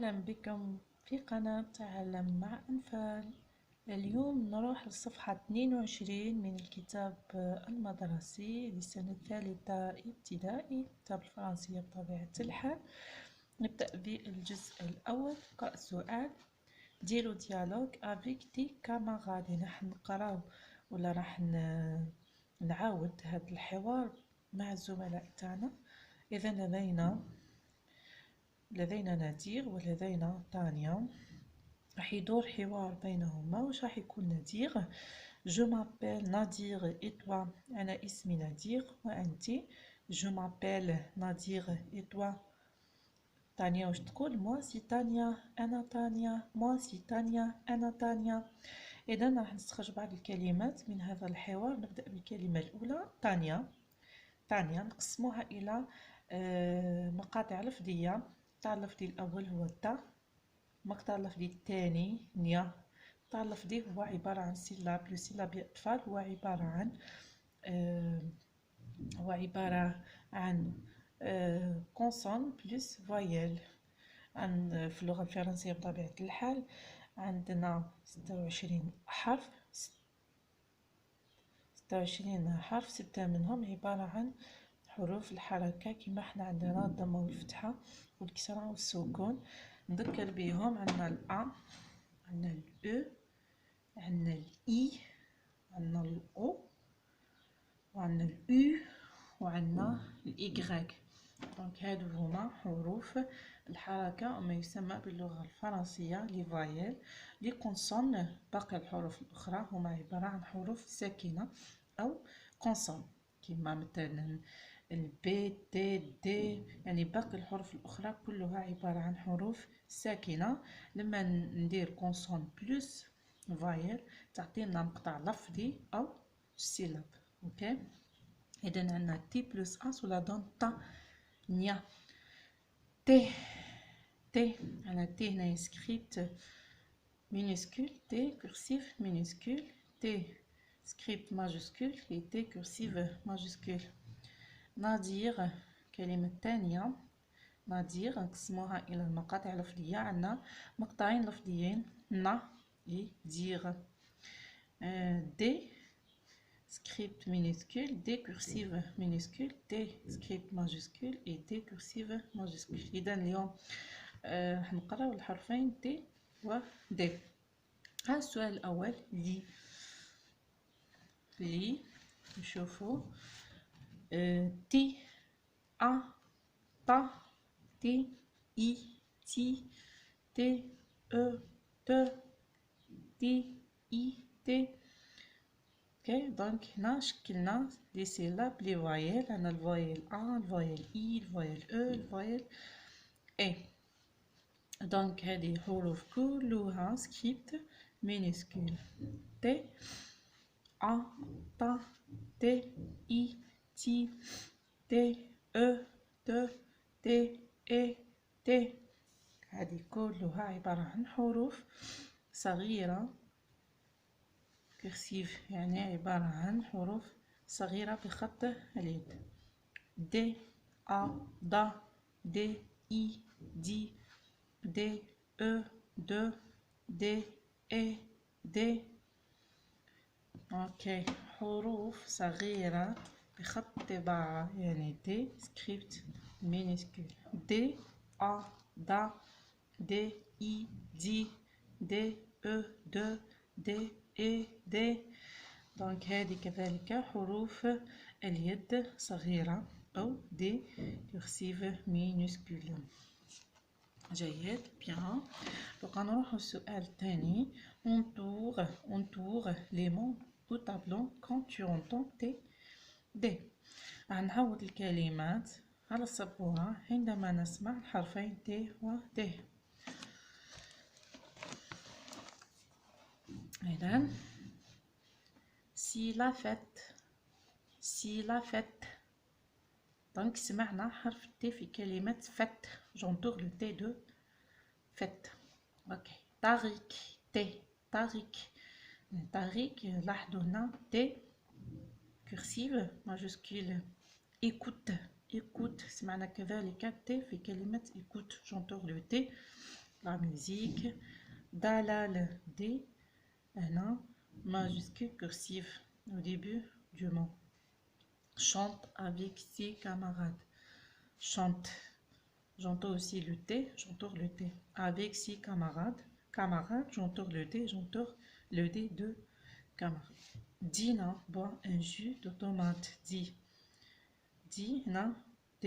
أهلا بكم في قناة تعلم مع أنفال. اليوم نروح للصفحة 22 من الكتاب المدرسي للسنة الثالثة ابتدائي، كتاب الفرنسية بطبيعة الحال. نبدأ بالجزء الأول. قرأ السؤال، ديروا ديالوج افيك دي كامارادي. راح نقراو ولا راح نعاود هذا الحوار مع الزملاء تاعنا. إذا لدينا نادير ولدينا تانيا، راح يدور حوار بينهما. واش راح يكون نادير؟ جو مابيل نادير اي توا، انا اسمي نادير وانتي. جو مابيل نادير اي توا. تانيا واش تقول؟ موا سي تانيا، انا تانيا. موا سي تانيا، انا تانيا. اذا راح نستخرج بعض الكلمات من هذا الحوار. نبدا بالكلمه الاولى تانيا. تانيا نقسموها الى مقاطع لفظيه. المقطع اللفظي الاول هو تا، المقطع اللفظي الثاني نيا. المقطع اللفظي هو عباره عن سيلاب. لو سيلاب يا اطفال هو عباره عن كونسون بلس فويل. في اللغه الفرنسيه بطبيعه الحال عندنا 26 حرف. 26 حرف، 6 منهم عباره عن حروف الحركة، كما احنا عندنا الضمة والفتحة والكسرة والسكون. نذكر بهم: عندنا الأ، عندنا الأو، عندنا الإي، عندنا الأو، وعندنا الأو، وعندنا الإيغريك. دونك هادو هما حروف الحركة وما يسمى باللغة الفرنسية لي فايل. لي كونسون باقي الحروف الأخرى هما عبارة عن حروف ساكنة أو كونسون، كما مثلا البي تي دي. يعني باقي الحروف الأخرى كلها عبارة عن حروف ساكنة. لما ندير كونسون بلس فايل تعطينا مقطع لفظي أو سيلاب. اوكي، إذا عندنا تي بلس أ سولا دون تا نيا. تي تي أنا تي هنايا سكريبت مينيسكول، تي كورسيف مينيسكول، تي سكريبت ماجسكول، تي كورسيف ماجسكول. نادير كلمة الثانية نادير نقسموها إلى المقاطع اللفظية. عندنا مقطعين لفظيين نا إي دير. دي سكريبت مينيسكول، دي كورسيف مينيسكول، دي سكريبت ماجسكول اي دي كورسيف ماجسكول. اذا اليوم راح نقراو الحرفين دي و دي. ها السؤال الاول لي نشوفوا تي ا تا تي اي تي تي او ت تي اي تي. اوكي، دونك هنا شكلنا دي سيلاب لي فوايل. عندنا الفوايل ا، الفوايل اي، الفوايل او، الفوايل اي. دونك هذه حروف كلها سكريبت مينيسكول. تي ا تا تي اي تي تي او ت تي اي تي. هذه كلها عبارة عن حروف صغيرة كرسيف، يعني عبارة عن حروف صغيرة بخط اليد. دي ا دا دي اي دي دي او دو دي اي دي. اوكي، حروف صغيرة بخط طباعة، يعني دي سكريبت مينيسكول. دي ا دا دي اي دي دي او دو دي اي دي. دونك هذه كذلك حروف اليد صغيرة أو دي كورسيف مينوسكول. جيد، بيان. دونك غنروحو للسؤال الثاني. entoure les mots au tableau quand tu entends tes دي. راح نعوض الكلمات على السبورة عندما نسمع الحرفين تي و دي. إذن سي لا فات، سي لا فات. دونك سمعنا حرف تي في كلمة فات. جونتور لو تي دو فات. اوكي، طريق تي، طريق. طريق لاحظوا هنا تي كورسيف ماجسكول. écoute، écoute سمعنا كذلك تي في كلمة écoute. جونتور لو تي la musique. Dalal D, هنا majuscule cursive au début du mot. Chante avec ses camarades. Chante. J'entoure aussi le T, j'entoure le T. Avec ses camarades. Camarades, j'entoure le T, j'entoure le D de camarade. Dina boit un jus de tomate. Dina, D,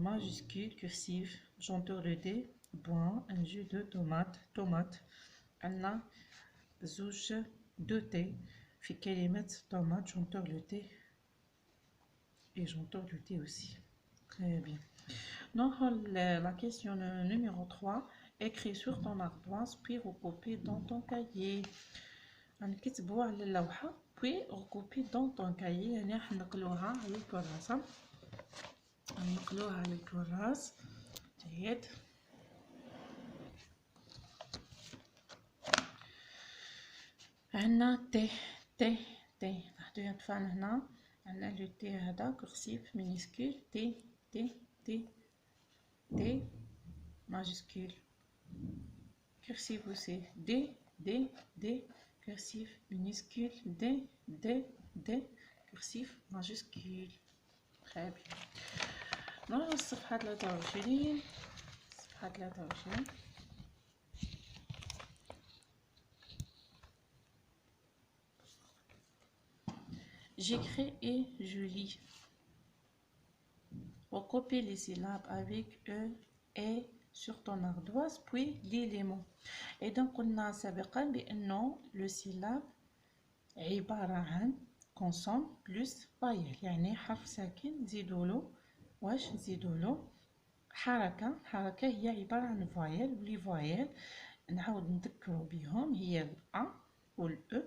majuscule cursive. J'entoure le D, boit un jus de tomate. Tomate. عندنا زوج دو تي في كلمة tomate. J'entoure le T et j'entoure le T aussi. Très bien. Donc, la question numéro 3. Écris sur ton ardoise puis recopie dans ton cahier. نكتبوا على اللوحة puis recopie dans ton cahier. يعني راح نقلوها على الكراسة. نقلوها على الكراس. جيد. عندنا تي تي تي. لاحظوا يا طفال هنا عندنا لو تي هذا كورسيف مينيسكول. تي تي تي تي ماجيسكول كورسيف aussi. دي دي دي كورسيف مينيسكول. دي دي دي كورسيف ماجيسكول. très bien. نروح الصفحة 23. صفحة 23. J'écris et je lis. Recopie les syllabes avec E et sur ton ardoise puis lis les mots. Et donc قلنا سابقا بأنه le syllabe عبارة عن consonne plus voyelle. يعني حرف ساكن نزيدوله واش نزيدوله حركة. حركة هي عبارة عن voyelle. ولي voyelle نعاود نذكروا بهم هي الأ والأو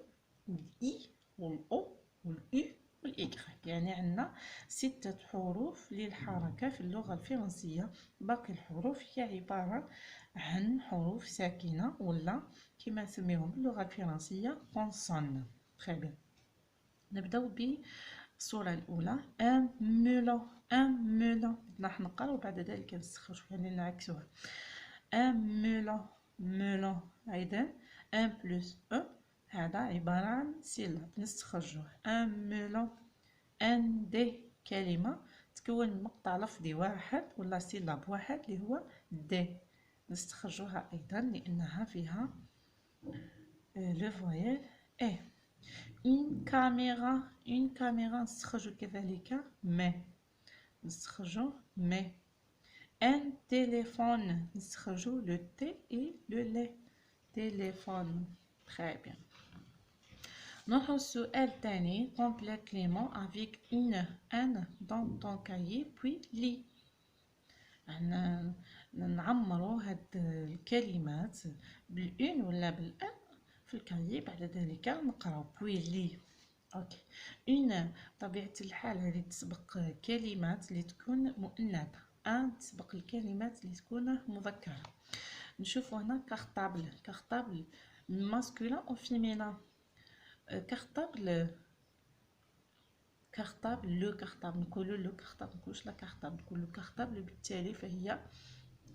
والإي والأو والإي والإكغيك. يعني عندنا 6 حروف للحركة في اللغة الفرنسية. باقي الحروف هي عبارة عن حروف ساكنة ولا كما نسميهم باللغة الفرنسية consonne. très bien. نبداو بالصورة الأولى. un melon. راح نقراو بعد ذلك نستخرجو يعني نعكسوها. un melon أيضا un plus e هذا عبارة عن سيلاب نستخرجوه. un melon. ان دي كلمة تكون من مقطع لفظي واحد ولا سيلاب واحد اللي هو دي نستخرجوها أيضا لأنها فيها لو فويل اي. une caméra نستخرجو كذلك مي نستخرجو مي. un téléphone نستخرجو لو تي اي لو لي téléphone. très bien. نروحو السؤال الثاني. complète les mots avec une ان dans ton cahier puis lis. نعمرو هاد الكلمات بالأون ولا بالأن في الكايي بعد ذلك نقراو puis lis. اوكي. une طبيعة الحال هذه تسبق كلمات اللي تكون مؤنثة. ان تسبق الكلمات اللي تكون مذكرة. نشوفو هنا كارطابل masculin ou féminin. كارطابل لو كارطابل نقولوا لو كارطابل نقولوش لا كارطابل نقولوا كارطابل. بالتالي فهي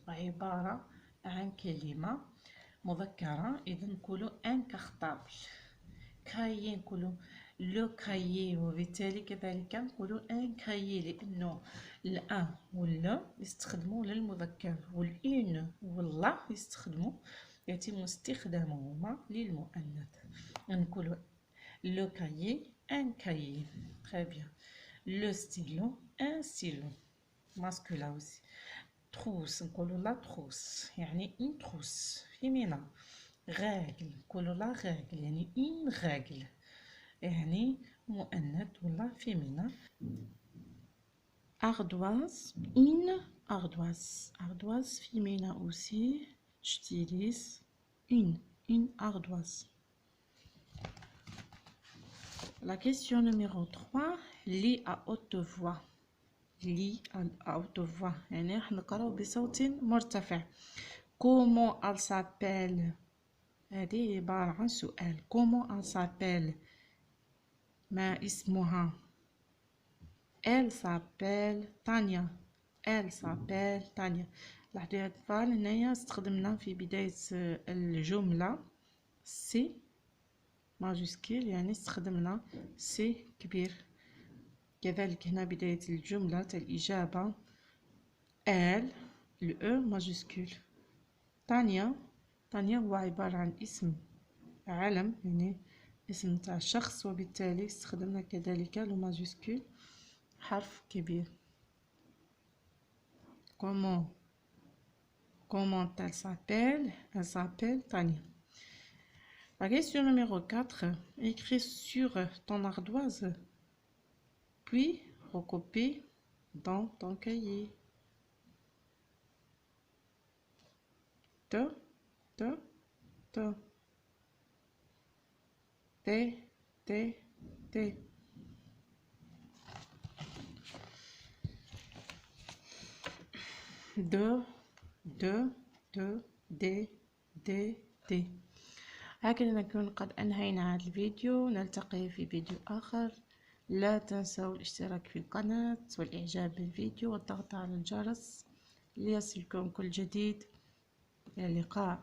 عبارة عن كلمة مذكرة إذا نقولوا ان كارطابل. كايي نقولوا لو كايي وبالتالي كذلك نقولوا ان كايي لأنه الان واللو يستخدموا للمذكر والإن والله يتم استخدامهما للمؤنث. نقولوا le cahier, un cahier. Très bien. Le stylo, un stylo. Masculin aussi. Trousse, نقولوا la trousse. يعني une trousse. féminin. règle, نقولوا la règle. يعني une règle. يعني مؤنث ولا féminin. ardoise, une ardoise. Ardoise féminin aussi. J'utilise une ardoise. La question numéro 3. lis à haute voix. lis à haute voix. يعني راح نقراو بصوت مرتفع. comment elle s'appelle. هذه عبارة عن سؤال. comment elle s'appelle. ما اسمها. elle s'appelle تانيا. elle s'appelle تانيا. لاحظوا هاد الفال هنايا استخدمنا في بداية الجملة سي ماجوسكيل، يعني استخدمنا سي كبير. كذلك هنا بداية الجملة الإجابة ال الأو ماجوسكول. طانيا هو عبارة عن اسم علم، يعني اسم تاع شخص، وبالتالي استخدمنا كذلك لو ماجوسكول حرف كبير. comment elle s'appelle Tania. La question numéro 4, écris sur ton ardoise, puis recopie dans ton cahier. T. D. هكذا نكون قد أنهينا هذا الفيديو، نلتقي في فيديو آخر. لا تنسوا الاشتراك في القناة والإعجاب بالفيديو والضغط على الجرس ليصلكم كل جديد. إلى اللقاء.